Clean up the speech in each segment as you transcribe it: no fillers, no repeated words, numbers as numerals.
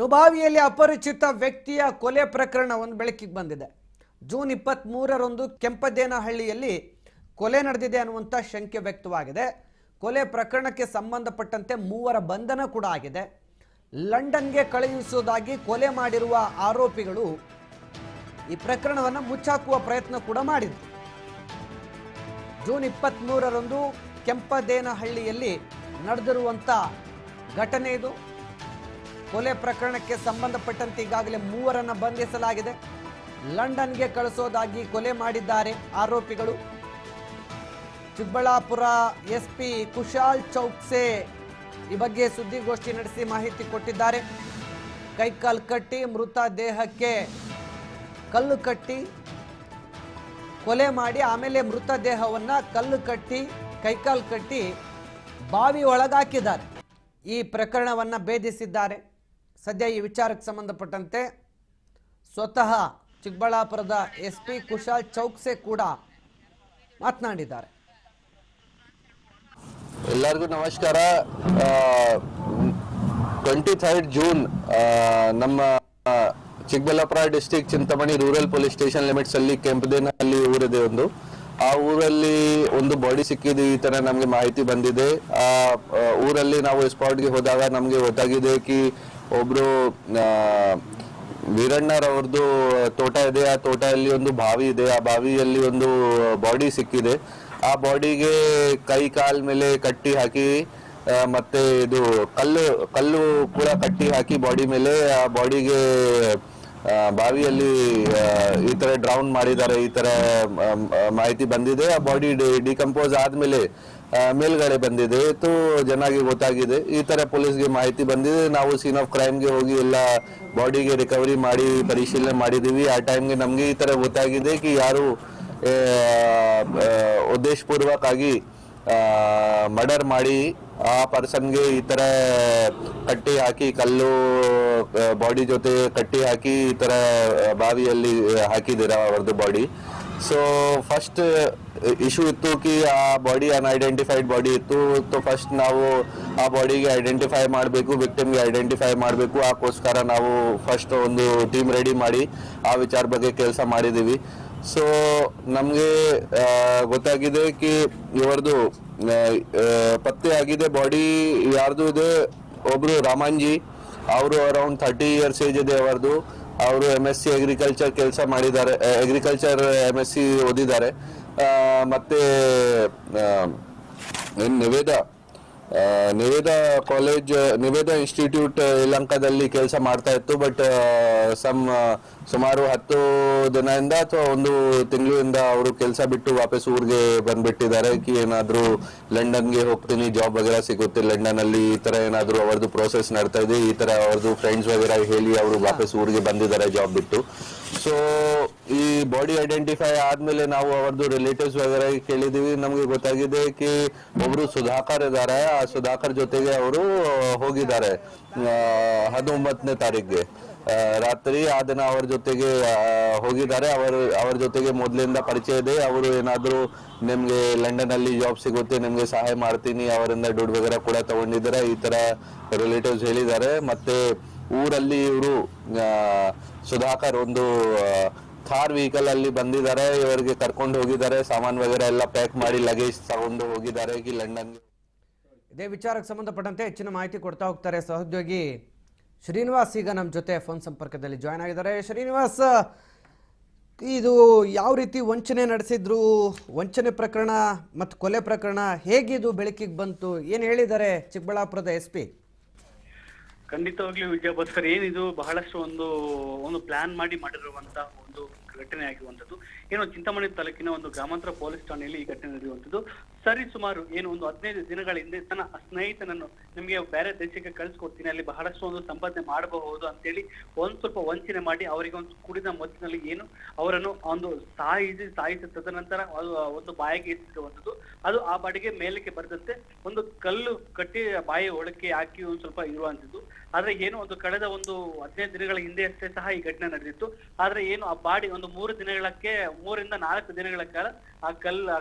ರುಬಾವಿಯಲ್ಲಿ ಅಪರಿಚಿತ ವ್ಯಕ್ತಿಯ ಕೊಲೆ ಪ್ರಕರಣ ಒಂದು ಬೆಳಕಿಗೆ ಬಂದಿದೆ. ಜೂನ್ 23ರಂದು ಕೆಂಪದೇನಹಳ್ಳಿಯಲ್ಲಿ ಕೊಲೆ ನಡೆದಿದೆ ಅನ್ನುವಂಥ ಶಂಕೆ ವ್ಯಕ್ತವಾಗಿದೆ. ಕೊಲೆ ಪ್ರಕರಣಕ್ಕೆ ಸಂಬಂಧಪಟ್ಟಂತೆ 3 ಬಂಧನ ಕೂಡ ಆಗಿದೆ. ಲಂಡನ್ಗೆ ಕಳುಹಿಸುವುದಾಗಿ ಕೊಲೆ ಮಾಡಿರುವ ಆರೋಪಿಗಳು ಈ ಪ್ರಕರಣವನ್ನು ಮುಚ್ಚಾಕುವ ಪ್ರಯತ್ನ ಕೂಡ ಮಾಡಿದ್ರು. ಜೂನ್ 23ರಂದು ಕೆಂಪದೇನಹಳ್ಳಿಯಲ್ಲಿ ನಡೆದಿರುವಂಥ ಘಟನೆ ಇದು. ಕೊಲೆ ಪ್ರಕರಣಕ್ಕೆ ಸಂಬಂಧಪಟ್ಟಂತೆ ಈಗಾಗಲೇ 3 ಬಂಧಿಸಲಾಗಿದೆ. ಲಂಡನ್ಗೆ ಕಳಿಸೋದಾಗಿ ಕೊಲೆ ಮಾಡಿದ್ದಾರೆ ಆರೋಪಿಗಳು. ಚಿಕ್ಕಬಳ್ಳಾಪುರ ಎಸ್ಪಿ ಕುಶಾಲ್ ಚೌಕ್ಸೆ ಈ ಬಗ್ಗೆ ಸುದ್ದಿಗೋಷ್ಠಿ ನಡೆಸಿ ಮಾಹಿತಿ ಕೊಟ್ಟಿದ್ದಾರೆ. ಕೈಕಾಲು ಕಟ್ಟಿ ಮೃತ ದೇಹಕ್ಕೆ ಕಲ್ಲು ಕಟ್ಟಿ ಕೊಲೆ ಮಾಡಿ ಆಮೇಲೆ ಮೃತದೇಹವನ್ನು ಕಲ್ಲು ಕಟ್ಟಿ ಕೈಕಾಲು ಕಟ್ಟಿ ಬಾವಿ ಒಳಗಾಕಿದ್ದಾರೆ. ಈ ಪ್ರಕರಣವನ್ನು ಭೇದಿಸಿದ್ದಾರೆ. ಸದ್ಯ ಈ ವಿಚಾರಕ್ಕೆ ಸಂಬಂಧಪಟ್ಟಂತೆ ಸ್ವತಃ ಚಿಕ್ಕಬಳ್ಳಾಪುರದ ಎಸ್ಪಿ ಕುಶಾಲ್ ಚೌಕ್ಸೆ ಕೂಡ ಮಾತನಾಡಿದ್ದಾರೆ. ಎಲ್ಲರಿಗೂ ನಮಸ್ಕಾರ. 23 ಜೂನ್ ನಮ್ಮ Chikkaballapur district Chintamani rural police station limits ಅಲ್ಲಿ ಕೆಂಪದೇನಹಳ್ಳಿ ಊರಿದೆ ಒಂದು. ಆ ಊರಲ್ಲಿ ಒಂದು ಬಾಡಿ ಸಿಕ್ಕಿದೆ. ಈ ತರ ನಮ್ಗೆ ಮಾಹಿತಿ ಬಂದಿದೆ. ಆ ಊರಲ್ಲಿ ನಾವು ಸ್ಪಾಟ್ಗೆ ಹೋದಾಗ ನಮ್ಗೆ ಗೊತ್ತಾಗಿದೆ ಕಿ ಒಬ್ರು ವೀರಣ್ಣರವ್ರದ್ದು ತೋಟ ಇದೆ. ಆ ತೋಟದಲ್ಲಿ ಒಂದು ಬಾವಿ ಇದೆ. ಆ ಬಾವಿಯಲ್ಲಿ ಒಂದು ಬಾಡಿ ಸಿಕ್ಕಿದೆ. ಆ ಬಾಡಿಗೆ ಕೈ ಕಾಲ್ ಮೇಲೆ ಕಟ್ಟಿ ಹಾಕಿ ಮತ್ತೆ ಇದು ಕಲ್ಲು ಕೂಡ ಕಟ್ಟಿ ಹಾಕಿ ಬಾಡಿ ಮೇಲೆ ಆ ಬಾಡಿಗೆ ಬಾವಿಯಲ್ಲಿ ಈ ತರ ಡ್ರೌನ್ ಮಾಡಿದ್ದಾರೆ. ಈ ತರ ಮಾಹಿತಿ ಬಂದಿದೆ. ಆ ಬಾಡಿ ಡಿಕಂಪೋಸ್ ಆದ್ಮೇಲೆ ಮೇಲ್ಗಡೆ ಬಂದಿದೆ. ಚೆನ್ನಾಗಿ ಗೊತ್ತಾಗಿದೆ. ಈ ತರ ಪೊಲೀಸ್ಗೆ ಮಾಹಿತಿ ಬಂದಿದೆ. ನಾವು ಸೀನ್ ಆಫ್ ಕ್ರೈಮ್ಗೆ ಹೋಗಿ ಎಲ್ಲ ಬಾಡಿಗೆ ರಿಕವರಿ ಮಾಡಿ ಪರಿಶೀಲನೆ ಮಾಡಿದೀವಿ. ಆ ಟೈಮ್ಗೆ ನಮ್ಗೆ ಈ ತರ ಗೊತ್ತಾಗಿದೆ ಕಿ ಯಾರು ಉದ್ದೇಶಪೂರ್ವಕವಾಗಿ ಮರ್ಡರ್ ಮಾಡಿ ಆ ಪರ್ಸನ್ಗೆ ಈ ತರ ಕಟ್ಟಿ ಹಾಕಿ ಕಲ್ಲು ಬಾಡಿ ಜೊತೆ ಕಟ್ಟಿ ಹಾಕಿ ಈ ತರ ಬಾವಿಯಲ್ಲಿ ಹಾಕಿದ್ದೀರಾ ಅವ್ರದ್ದು ಬಾಡಿ. ಸೊ ಫಸ್ಟ್ ಇಶ್ಯೂ ಇತ್ತು ಕಿ ಆ ಬಾಡಿ ಅನ್ಐಡೆಂಟಿಫೈಡ್ ಬಾಡಿ ಇತ್ತು. ಫಸ್ಟ್ ನಾವು ಆ ಬಾಡಿಗೆ ಐಡೆಂಟಿಫೈ ಮಾಡಬೇಕು, ವಿಕ್ಟಿಮ್ಗೆ ಐಡೆಂಟಿಫೈ ಮಾಡಬೇಕು. ಅದಕ್ಕೋಸ್ಕರ ನಾವು ಫಸ್ಟ್ ಒಂದು ಟೀಮ್ ರೆಡಿ ಮಾಡಿ ಆ ವಿಚಾರ ಬಗ್ಗೆ ಕೆಲಸ ಮಾಡಿದ್ದೀವಿ. ಸೊ ನಮಗೆ ಗೊತ್ತಾಗಿದೆ ಕಿ ಇವರದು ಪತ್ತೆ ಆಗಿದೆ. ಬಾಡಿ ಯಾರ್ದು ಇದೆ, ಒಬ್ರು ರಾಮನ್ಜಿ, ಅವರು ಅರೌಂಡ್ 30 ಇಯರ್ಸ್ ಏಜ್ ಇದೆ ಅವರದು. ಅವರು MSc ಅಗ್ರಿಕಲ್ಚರ್ ಕೆಲಸ ಮಾಡಿದ್ದಾರೆ, ಅಗ್ರಿಕಲ್ಚರ್ MSc ಓದಿದ್ದಾರೆ. ಮತ್ತೆ ನಿವೇದಾ ಕಾಲೇಜ್, ನಿವೇದಾ ಇನ್ಸ್ಟಿಟ್ಯೂಟ್ ಯಲಹಂಕದಲ್ಲಿ ಕೆಲಸ ಮಾಡ್ತಾ ಇತ್ತು. ಬಟ್ ಸುಮಾರು 10 ದಿನದಿಂದ ಅಥವಾ 1 ತಿಂಗಳಿಂದ ಅವರು ಕೆಲಸ ಬಿಟ್ಟು ವಾಪಸ್ ಊರಿಗೆ ಬಂದ್ಬಿಟ್ಟಿದ್ದಾರೆ. ಕಿ ಏನಾದ್ರು ಲಂಡನ್ಗೆ ಹೋಗ್ತೀನಿ, ಜಾಬ್ ವಗೇರಾ ಸಿಗುತ್ತೆ ಲಂಡನ್ ಅಲ್ಲಿ, ಈ ತರ ಏನಾದ್ರು ಅವರದ್ದು ಪ್ರೋಸೆಸ್ ನಡ್ತಾ ಇದೆ. ಈ ತರ ಅವ್ರದ್ದು ಫ್ರೆಂಡ್ಸ್ ವಗೇರಾ ಹೇಳಿ ಅವರು ವಾಪಸ್ ಊರಿಗೆ ಬಂದಿದ್ದಾರೆ ಜಾಬ್ ಬಿಟ್ಟು. ಸೊ ಈ ಬಾಡಿ ಐಡೆಂಟಿಫೈ ಆದ್ಮೇಲೆ ನಾವು ಅವ್ರದ್ದು ರಿಲೇಟಿವ್ಸ್ ವಗೇರಾ ಕೇಳಿದೀವಿ. ನಮ್ಗೆ ಗೊತ್ತಾಗಿದೆ ಕಿ ಒಬ್ರು ಸುಧಾಕರ್ ಇದ್ದಾರೆ. ಆ ಸುಧಾಕರ್ ಜೊತೆಗೆ ಅವರು ಹೋಗಿದ್ದಾರೆ 19ನೇ ತಾರೀಕಿಗೆ ರಾತ್ರಿ. ಆ ದಿನ ಅವ್ರ ಜೊತೆಗೆ ಹೋಗಿದ್ದಾರೆ. ಅವ್ರ ಜೊತೆಗೆ ಮೊದಲಿಂದ ಪರಿಚಯ ಇದೆ. ಅವರು ಏನಾದ್ರು ನಿಮ್ಗೆ ಲಂಡನ್ ಅಲ್ಲಿ ಜಾಬ್ ಸಿಗುತ್ತೆ, ನಿಮ್ಗೆ ಸಹಾಯ ಮಾಡ್ತೀನಿ, ಅವರಿಂದ ದುಡ್ಡು ವಗೇರಾ ಕೂಡ ತಗೊಂಡಿದ್ದಾರೆ, ಈ ತರ ರಿಲೇಟಿವ್ಸ್ ಹೇಳಿದ್ದಾರೆ. ಮತ್ತೆ ಊರಲ್ಲಿ ಇವರು ಸುಧಾಕರ್ ಒಂದು ಥಾರ್ ವೆಹಿಕಲ್ ಅಲ್ಲಿ ಬಂದಿದ್ದಾರೆ. ಇವರಿಗೆ ಕರ್ಕೊಂಡು ಹೋಗಿದ್ದಾರೆ. ಸಾಮಾನ್ ವಗೇರಾ ಎಲ್ಲ ಪ್ಯಾಕ್ ಮಾಡಿ ಲಗೇಜ್ ತಗೊಂಡು ಹೋಗಿದ್ದಾರೆ ಕಿ ಲಂಡನ್ಗೆ. ಇದೇ ವಿಚಾರಕ್ಕೆ ಸಂಬಂಧಪಟ್ಟಂತೆ ಹೆಚ್ಚಿನ ಮಾಹಿತಿ ಕೊಡ್ತಾ ಹೋಗ್ತಾರೆ ಸಹೋದ್ಯೋಗಿ ಶ್ರೀನಿವಾಸ್. ಈಗ ನಮ್ಮ ಜೊತೆ ಫೋನ್ ಸಂಪರ್ಕದಲ್ಲಿ ಜಾಯ್ನ್ ಆಗಿದ್ದಾರೆ. ಶ್ರೀನಿವಾಸ್, ಇದು ಯಾವ ರೀತಿ ವಂಚನೆ ನಡೆಸಿದ್ರು, ವಂಚನೆ ಪ್ರಕರಣ ಮತ್ತು ಕೊಲೆ ಪ್ರಕರಣ ಹೇಗಿದು ಬೆಳಕಿಗೆ ಬಂತು, ಏನು ಹೇಳಿದ್ದಾರೆ ಚಿಕ್ಕಬಳ್ಳಾಪುರದ SP? ಖಂಡಿತವಾಗ್ಲೂ ವಿಜಯಭಾಸ್ಕರ್, ಏನಿದು ಬಹಳಷ್ಟು ಒಂದು ಪ್ಲಾನ್ ಮಾಡಿರುವಂತಹ ಒಂದು ಘಟನೆ ಆಗಿರುವಂತದ್ದು. ಏನೋ ಚಿಂತಾಮಣಿ ತಾಲೂಕಿನ ಒಂದು ಗ್ರಾಮಾಂತರ ಪೊಲೀಸ್ ಠಾಣೆಯಲ್ಲಿ ಈ ಘಟನೆ ನಡೆಯುವಂಥದ್ದು. ಸರಿ ಸುಮಾರು ಏನು ಒಂದು 15 ದಿನಗಳ ಹಿಂದೆ ತನ್ನ ಸ್ನೇಹಿತನನ್ನು ನಿಮ್ಗೆ ಬೇರೆ ದೇಶಕ್ಕೆ ಕಳಿಸ್ಕೊಡ್ತೀನಿ, ಅಲ್ಲಿ ಬಹಳಷ್ಟು ಒಂದು ಸಂಪಾದನೆ ಮಾಡಬಹುದು ಅಂತೇಳಿ ಸ್ವಲ್ಪ ವಂಚನೆ ಮಾಡಿ ಅವರಿಗೆ ಒಂದು ಕುಡಿದ ಮತ್ತಿನಲ್ಲಿ ಏನು ಅವರನ್ನು ಒಂದು ಸಾಯಿಸಿ ತದನಂತರ ಒಂದು ಬಾಯಿಗೆ ಇಟ್ಟಿರುವಂಥದ್ದು. ಅದು ಆ ಬಾಡಿಗೆ ಮೇಲಕ್ಕೆ ಬರದಂತೆ ಒಂದು ಕಲ್ಲು ಕಟ್ಟಿ ಬಾಯಿ ಒಳಕ್ಕೆ ಹಾಕಿ ಒಂದು ಸ್ವಲ್ಪ ಇರುವಂಥದ್ದು. ಆದ್ರೆ ಏನು ಒಂದು ಕಳೆದ ಒಂದು 15 ದಿನಗಳ ಹಿಂದೆ ಅಷ್ಟೇ ಸಹ ಈ ಘಟನೆ ನಡೆದಿತ್ತು. ಆದ್ರೆ ಏನು ಆ ಬಾಡಿ ಒಂದು 3 ದಿನಗಳ ಕಾಲ ಆ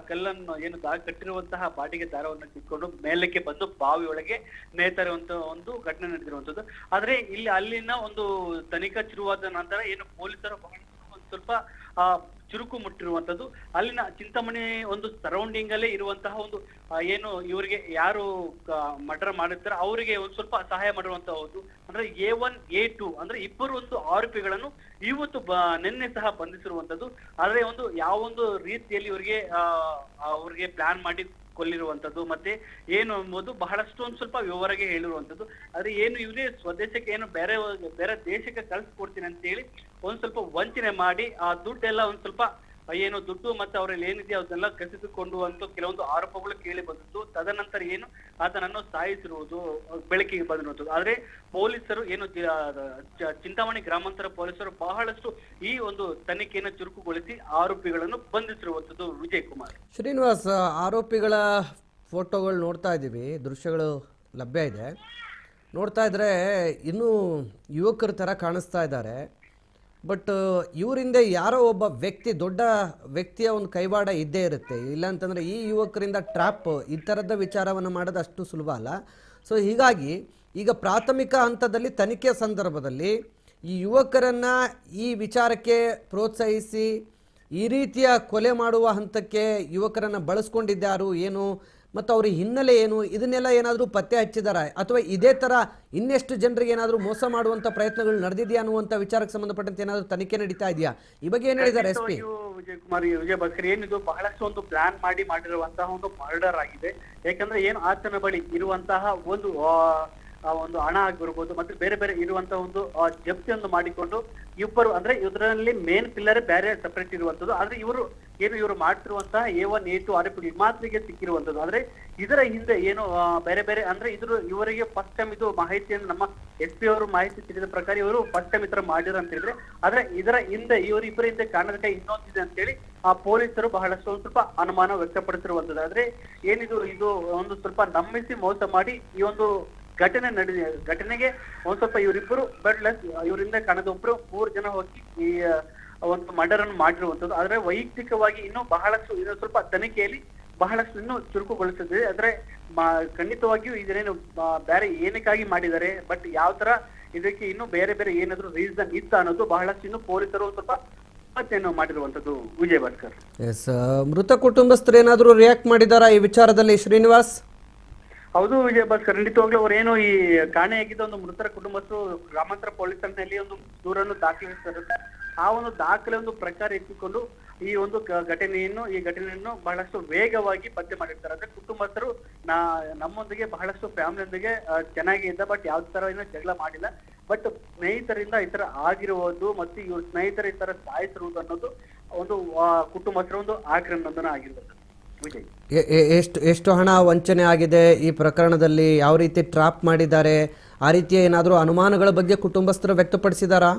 ಕಲ್ಲನ್ನು ಏನು ಕಟ್ಟಿರುವಂತಹ ಬಾಡಿಗೆ ದಾರವನ್ನು ಕಿತ್ಕೊಂಡು ಮೇಲಕ್ಕೆ ಬಂದು ಬಾವಿ ಒಳಗೆ ನೇತಾರೆ ಅಂತ ಒಂದು ಘಟನೆ ನಡೆದಿರುವಂತದ್ದು. ಆದ್ರೆ ಅಲ್ಲಿನ ಒಂದು ತನಿಖಾ ಶುರುವಾದ ನಂತರ ಏನು ಪೊಲೀಸರು ಒಂದ್ ಸ್ವಲ್ಪ ಚುರುಕು ಮುಟ್ಟಿರುವಂತದ್ದು. ಅಲ್ಲಿನ ಚಿಂತಾಮಣಿ ಒಂದು ಸರೌಂಡಿಂಗ್ ಅಲ್ಲೇ ಇರುವಂತಹ ಒಂದು ಏನು ಇವರಿಗೆ ಯಾರು ಮರ್ಡರ್ ಮಾಡಿರ್ತಾರೆ ಅವರಿಗೆ ಒಂದ್ ಸ್ವಲ್ಪ ಸಹಾಯ ಮಾಡಿರುವಂತಹದ್ದು. ಅಂದ್ರೆ A1 A2 ಅಂದ್ರೆ ಇಬ್ಬರು ಒಂದು ಆರೋಪಿಗಳನ್ನು ಇವತ್ತು ನಿನ್ನೆ ಸಹ ಬಂಧಿಸಿರುವಂತದ್ದು. ಆದ್ರೆ ಯಾವೊಂದು ರೀತಿಯಲ್ಲಿ ಅವ್ರಿಗೆ ಪ್ಲಾನ್ ಮಾಡಿ ಕೊಲ್ಲಿರುವಂತದ್ದು ಮತ್ತೆ ಏನು ಎಂಬುದು ಬಹಳಷ್ಟು ಒಂದ್ ಸ್ವಲ್ಪ ವಿವರಗೆ ಹೇಳಿರುವಂತದ್ದು. ಆದ್ರೆ ಏನು ಇವರೇ ಸ್ವದೇಶಕ್ಕೆ ಏನು ಬೇರೆ ದೇಶಕ್ಕೆ ಕಳ್ಸಿಕೊಡ್ತೀನಿ ಅಂತ ಹೇಳಿ ಒಂದ್ ಸ್ವಲ್ಪ ವಂಚನೆ ಮಾಡಿ ಆ ದುಡ್ಡೆಲ್ಲ ಒಂದ್ ಸ್ವಲ್ಪ ಏನು ದುಡ್ಡು ಮತ್ತೆ ಅವರಲ್ಲಿ ಏನಿದೆ ಅದನ್ನೆಲ್ಲ ಕಸಿದುಕೊಂಡು ಅಂತ ಕೆಲವೊಂದು ಆರೋಪಗಳು ಕೇಳಿ ಬಂದಿತ್ತು. ತದನಂತರ ಏನು ಅದನ್ನು ಸಾಯಿಸಿರುವುದು ಬೆಳಕಿಗೆ ಬಂದಿರುವಂತದ್ದು. ಆದ್ರೆ ಪೊಲೀಸರು ಏನು ಚಿಂತಾಮಣಿ ಗ್ರಾಮಾಂತರ ಪೊಲೀಸರು ಬಹಳಷ್ಟು ಈ ಒಂದು ತನಿಖೆಯನ್ನು ಚುರುಕುಗೊಳಿಸಿ ಆರೋಪಿಗಳನ್ನು ಬಂಧಿಸಿರುವಂತದ್ದು. ವಿಜಯ್ ಕುಮಾರ್. ಶ್ರೀನಿವಾಸ್, ಆರೋಪಿಗಳ ಫೋಟೋಗಳು ನೋಡ್ತಾ ಇದ್ದೀವಿ, ದೃಶ್ಯಗಳು ಲಭ್ಯ ಇದೆ. ನೋಡ್ತಾ ಇದ್ರೆ ಇನ್ನೂ ಯುವಕರ ಥರ ಕಾಣಿಸ್ತಾ ಇದ್ದಾರೆ. ಬಟ್ ಇವರಿಂದ ಯಾರೋ ಒಬ್ಬ ದೊಡ್ಡ ವ್ಯಕ್ತಿಯ ಒಂದು ಕೈವಾಡ ಇದ್ದೇ ಇರುತ್ತೆ. ಇಲ್ಲಾಂತಂದರೆ ಈ ಯುವಕರಿಂದ ಟ್ರ್ಯಾಪ್ ಈ ಥರದ ವಿಚಾರವನ್ನು ಮಾಡೋದು ಅಷ್ಟು ಸುಲಭ ಅಲ್ಲ. ಸೊ ಹೀಗಾಗಿ ಈಗ ಪ್ರಾಥಮಿಕ ಹಂತದಲ್ಲಿ ತನಿಖೆ ಸಂದರ್ಭದಲ್ಲಿ ಈ ಯುವಕರನ್ನು ಈ ವಿಚಾರಕ್ಕೆ ಪ್ರೋತ್ಸಾಹಿಸಿ ಈ ರೀತಿಯ ಕೊಲೆ ಮಾಡುವ ಹಂತಕ್ಕೆ ಯುವಕರನ್ನು ಬಳಸ್ಕೊಂಡಿದ್ದಾರು ಏನು ಮತ್ತು ಅವ್ರ ಹಿನ್ನೆಲೆ ಏನು, ಇದನ್ನೆಲ್ಲ ಏನಾದರೂ ಪತ್ತೆ ಹಚ್ಚಿದಾರಾ ಅಥವಾ ಇದೇ ಥರ ಇನ್ನೆಷ್ಟು ಜನರಿಗೆ ಏನಾದರೂ ಮೋಸ ಮಾಡುವಂಥ ಪ್ರಯತ್ನಗಳು ನಡೆದಿದೆಯಾ ಅನ್ನುವಂಥ ವಿಚಾರಕ್ಕೆ ಸಂಬಂಧಪಟ್ಟಂತೆ ಏನಾದರೂ ತನಿಖೆ ನಡೀತಾ ಇದೆಯಾ? ಈ ಬಗ್ಗೆ ಏನು ಹೇಳಿದ್ದಾರೆ SP? ವಿಜಯ್ ಭಾಸ್ಕರ್, ಏನಿದು ಬಹಳಷ್ಟು ಒಂದು ಪ್ಲಾನ್ ಮಾಡಿರುವಂತಹ ಒಂದು ಮರ್ಡರ್ ಆಗಿದೆ. ಯಾಕಂದ್ರೆ ಏನು ಆತನ ಬಳಿ ಇರುವಂತಹ ಒಂದು ಹಣ ಆಗಿರ್ಬೋದು ಮತ್ತೆ ಬೇರೆ ಬೇರೆ ಇರುವಂತಹ ಒಂದು ಜಪ್ತಿಯನ್ನು ಮಾಡಿಕೊಂಡು ಇಬ್ಬರು ಅಂದ್ರೆ ಇದರಲ್ಲಿ ಮೇನ್ ಪಿಲ್ಲರ್ ಬೇರೆ ಸಪರೇಟ್ ಇರುವಂತದ್ದು. ಆದ್ರೆ ಇವರು ಮಾಡ್ತಿರುವಂತಹ A1 A2 ಆರೋಪಿಗಳಿಗೆ ಮಾತ್ರಿಗೆ ಸಿಕ್ಕಿರುವಂತದ್ದು. ಆದ್ರೆ ಇದರ ಹಿಂದೆ ಏನು ಬೇರೆ ಬೇರೆ ಅಂದ್ರೆ ಇವರಿಗೆ ಫಸ್ಟ್ ಟೈಮ್ ಇದು ಮಾಹಿತಿಯನ್ನು ನಮ್ಮ SP ಅವರು ಮಾಹಿತಿ ತಿಳಿದ ಪ್ರಕಾರ ಇವರು ಫಸ್ಟ್ ಟೈಮ್ ಈ ತರ ಮಾಡಿದ್ರು ಅಂತ ಹೇಳಿದ್ರೆ, ಆದ್ರೆ ಇದರ ಹಿಂದೆ ಇವರಿಬ್ಬರ ಹಿಂದೆ ಕಾರಣದ ಕೈ ಇನ್ನೊಂದಿದೆ ಅಂತ ಹೇಳಿ ಆ ಪೊಲೀಸರು ಬಹಳಷ್ಟು ಒಂದು ಸ್ವಲ್ಪ ಅನುಮಾನ ವ್ಯಕ್ತಪಡಿಸಿರುವಂತದ್ದು. ಆದ್ರೆ ಇದು ಒಂದು ಸ್ವಲ್ಪ ನಂಬಿಸಿ ಮೋಸ ಮಾಡಿ ಈ ಒಂದು ಘಟನೆಗೆ ಒಂದ್ ಸ್ವಲ್ಪ ಇವರಿಬ್ಬರು ಬೆಡ್ಲೆಸ್ ಇವರಿಂದ ಕಾಣದ ಒಬ್ರು 3 ಜನ ಹೋಗಿ ಈ ಒಂದು ಮರ್ಡರ್ ಅನ್ನು ಮಾಡಿರುವಂತದ್ದು. ಆದ್ರೆ ವೈಯಕ್ತಿಕವಾಗಿ ಇನ್ನೂ ಸ್ವಲ್ಪ ತನಿಖೆಯಲ್ಲಿ ಬಹಳಷ್ಟು ಇನ್ನೂ ಚುರುಕುಗೊಳಿಸಿದೆ. ಆದ್ರೆ ಖಂಡಿತವಾಗಿಯೂ ಇದನ್ನೇನು ಬೇರೆ ಏನಕ್ಕಾಗಿ ಮಾಡಿದ್ದಾರೆ, ಬಟ್ ಯಾವ ತರ ಇದಕ್ಕೆ ಇನ್ನೂ ಬೇರೆ ಬೇರೆ ಏನಾದ್ರು ರೀಸನ್ ಇತ್ತ ಅನ್ನೋದು ಬಹಳಷ್ಟು ಇನ್ನು ಪೊಲೀಸರು ಸ್ವಲ್ಪ ಪತ್ತೆಯನ್ನು ಮಾಡಿರುವಂತದ್ದು. ವಿಜಯ್ ಭಾಸ್ಕರ್. ಮೃತ ಕುಟುಂಬಸ್ಥರು ಏನಾದ್ರು ರಿಯಾಕ್ಟ್ ಮಾಡಿದಾರಾ ಈ ವಿಚಾರದಲ್ಲಿ ಶ್ರೀನಿವಾಸ್? ಹೌದು ವಿಜಯ್ ಭಾಸ್ಕರ್, ಖಂಡಿತವಾಗ್ಲೂ ಅವರೇನು ಈ ಕಾಣೆಯಾಗಿದ್ದ ಒಂದು ಮೃತರ ಕುಟುಂಬಸ್ಥರು ಗ್ರಾಮಾಂತರ ಪೊಲೀಸ್ ಠಾಣೆಯಲ್ಲಿ ಒಂದು ದೂರನ್ನು ದಾಖಲಿಸಿರುತ್ತೆ. ಆ ಒಂದು ದಾಖಲೆ ಒಂದು ಪ್ರಕಾರ ಎತ್ತಿಕೊಂಡು ಈ ಒಂದು ಘಟನೆಯನ್ನು ಬಹಳಷ್ಟು ವೇಗವಾಗಿ ಪತ್ತೆ ಮಾಡಿರ್ತಾರೆ. ಅಂದ್ರೆ ಕುಟುಂಬಸ್ಥರು ನಮ್ಮೊಂದಿಗೆ ಬಹಳಷ್ಟು ಫ್ಯಾಮಿಲಿಯೊಂದಿಗೆ ಚೆನ್ನಾಗಿ ಇದ್ದ, ಬಟ್ ಯಾವ ತರ ಏನೋ ಜಗಳ ಮಾಡಿಲ್ಲ, ಬಟ್ ಸ್ನೇಹಿತರಿಂದ ಈ ತರ ಆಗಿರುವುದು ಮತ್ತೆ ಇವ್ರ ಸ್ನೇಹಿತರ ಈ ತರ ಸಾಯಿಸಿರುವುದು ಅನ್ನೋದು ಒಂದು ಕುಟುಂಬಸ್ಥರ ಒಂದು ಆಕ್ರಂದನ ಆಗಿರುತ್ತದೆ. ಎಷ್ಟು ಹಣ ವಂಚನೆ ಆಗಿದೆ ಈ ಪ್ರಕರಣದಲ್ಲಿ, ಯಾವ ರೀತಿ ಟ್ರಾಪ್ ಮಾಡಿದ್ದಾರೆ, ಆ ರೀತಿಯ ಏನಾದರೂ ಅನುಮಾನಗಳ ಬಗ್ಗೆ ಕುಟುಂಬಸ್ಥರು ವ್ಯಕ್ತಪಡಿಸಿದಾರಾ?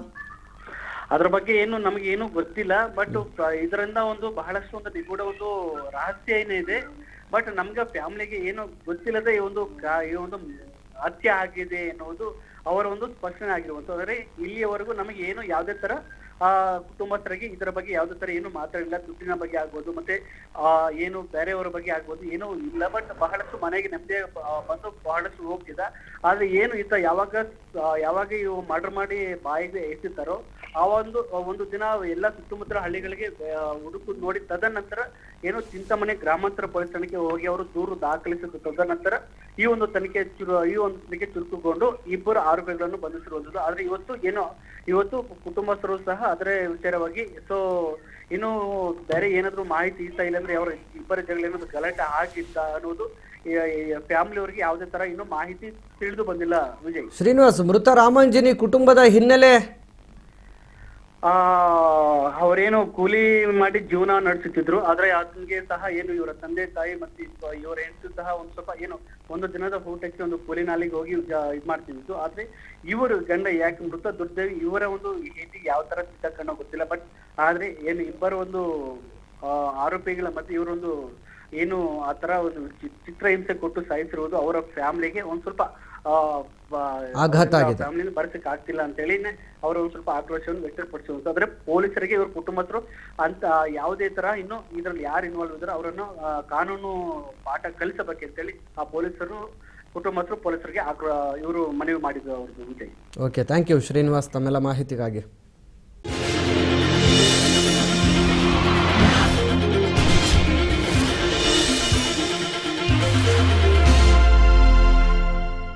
ಅದ್ರ ಬಗ್ಗೆ ಏನು ನಮಗೆ ಏನು ಗೊತ್ತಿಲ್ಲ, ಬಟ್ ಇದರಿಂದ ಒಂದು ಬಹಳಷ್ಟು ಒಂದು ನಿಗೂಢ ಒಂದು ರಹಸ್ಯ ಏನಿದೆ. ಬಟ್ ನಮ್ಗೆ ಫ್ಯಾಮಿಲಿಗೆ ಏನು ಗೊತ್ತಿಲ್ಲದೆ ಈ ಒಂದು ಹತ್ಯೆ ಆಗಿದೆ ಎನ್ನುವುದು ಅವರ ಒಂದು ಸ್ಪಷ್ಟನೆ ಆಗಿರುವಂತ. ಆದರೆ ಇಲ್ಲಿಯವರೆಗೂ ನಮಗೆ ಏನು ಯಾವುದೇ ತರ ಕುಟುಂಬಸ್ಥರಿಗೆ ಇದರ ಬಗ್ಗೆ ಯಾವುದೇ ತರ ಏನು ಮಾತಾಡಿಲ್ಲ. ದುಡ್ಡಿನ ಬಗ್ಗೆ ಆಗ್ಬೋದು ಮತ್ತೆ ಏನು ಬೇರೆಯವರ ಬಗ್ಗೆ ಆಗ್ಬೋದು ಏನೂ ಇಲ್ಲ. ಬಟ್ ಬಹಳಷ್ಟು ಮನೆಗೆ ನೆಮ್ಮದಿ ಬಂದು ಬಹಳಷ್ಟು ಹೋಗ್ತಿದ್ದ. ಆದ್ರೆ ಏನು ಈತ ಯಾವಾಗ ಇವು ಮರ್ಡರ್ ಮಾಡಿ ಬಾಯಿಗೆ ಎಸಿತಾರೋ ಆ ಒಂದು ದಿನ ಎಲ್ಲ ಸುತ್ತಮುತ್ತಲ ಹಳ್ಳಿಗಳಿಗೆ ಹುಡುಕು ನೋಡಿ ತದನಂತರ ಏನು ಚಿಂತಾಮಣಿ ಗ್ರಾಮಾಂತರ ಪೊಲೀಸ್ ಠಾಣೆಗೆ ಹೋಗಿ ಅವರು ದೂರು ದಾಖಲಿಸಿದ ತದನಂತರ ಈ ಒಂದು ತನಿಖೆ ಚುರುಕುಗೊಂಡು ಇಬ್ಬರು ಆರೋಪಿಗಳನ್ನು ಬಂಧಿಸಿರುವಂತದ್ದು. ಆದ್ರೆ ಇವತ್ತು ಕುಟುಂಬಸ್ಥರು ಸಹ ಅದರ ವಿಚಾರವಾಗಿ ಇನ್ನು ಬೇರೆ ಏನಾದ್ರು ಮಾಹಿತಿ ಇತ್ತ ಇಲ್ಲಾಂದ್ರೆ ಅವರ ಇಬ್ಬರ ಜಗಳ ಏನಾದ್ರು ಗಲಾಟೆ ಆಗಿತ್ತ ಅನ್ನೋದು ಫ್ಯಾಮಿಲಿ ಅವರಿಗೆ ಯಾವುದೇ ತರ ಇನ್ನೂ ಮಾಹಿತಿ ತಿಳಿದು ಬಂದಿಲ್ಲ. ವಿಜಯ್. ಶ್ರೀನಿವಾಸ್, ಮೃತ ರಾಮಾಂಜನಿ ಕುಟುಂಬದ ಹಿನ್ನೆಲೆ ಅವರೇನು ಕೂಲಿ ಮಾಡಿ ಜೀವನ ನಡೆಸುತ್ತಿದ್ರು. ಆದ್ರೆ ಆತನಿಗೆ ಸಹ ಏನು ಇವರ ತಂದೆ ತಾಯಿ ಮತ್ತೆ ಇವರ ಹೆಂಡತಿ ಸಹ ಒಂದ್ ಸ್ವಲ್ಪ ಏನು ಒಂದು ದಿನದ ಊಟಕ್ಕೆ ಒಂದು ಕೂಲಿ ನಾಲಿಗೆ ಹೋಗಿ ಇದ್ ಮಾಡ್ತಿದ್ದು. ಆದ್ರೆ ಇವರು ಗಂಡ ಯಾಕೆ ಮೃತ ದುರ್ದೈವಿ ಇವರ ಒಂದು ಹೆಂಡತಿಗೆ ಯಾವ ತರ ಚಿಕ್ಕ ಗೊತ್ತಿಲ್ಲ. ಬಟ್ ಆದ್ರೆ ಏನು ಇಬ್ಬರು ಒಂದು ಆರೋಪಿಗಳ ಮತ್ತೆ ಇವರೊಂದು ಏನು ಆ ತರ ಒಂದು ಚಿತ್ರಹಿಂಸೆ ಕೊಟ್ಟು ಸಾಯಿಸಿರುವುದು ಅವರ ಫ್ಯಾಮಿಲಿಗೆ ಒಂದ್ ಸ್ವಲ್ಪ ಆಘಾತ ಆಗಿದೆ. ಫ್ಯಾಮಿಲಿನ ಬರ್ಸಕ್ ಆಗ್ತಿಲ್ಲ ಅಂತ ಹೇಳಿ ಅವರು ಒಂದ್ ಸ್ವಲ್ಪ ಆಕ್ರೋಶವನ್ನು ವ್ಯಕ್ತಪಡಿಸುವಂತ. ಆದ್ರೆ ಪೊಲೀಸರಿಗೆ ಇವ್ರ ಕುಟುಂಬಸ್ಥರು ಅಂತ ಯಾವುದೇ ತರ ಇನ್ನು ಇದ್ರಲ್ಲಿ ಯಾರು ಇನ್ವಾಲ್ವ್ ಇದ್ದಾರೆ ಅವರನ್ನು ಕಾನೂನು ಪಾಠ ಕಲಿಸಬೇಕಂತ ಹೇಳಿ ಆ ಪೊಲೀಸರು ಕುಟುಂಬಸ್ಥರು ಪೊಲೀಸರಿಗೆ ಇವರು ಮನವಿ ಮಾಡಿದ್ರು ಅವ್ರದ್ದು. Vijay, okay, thank you Srinivas ತಮ್ಮೆಲ್ಲ ಮಾಹಿತಿಗಾಗಿ.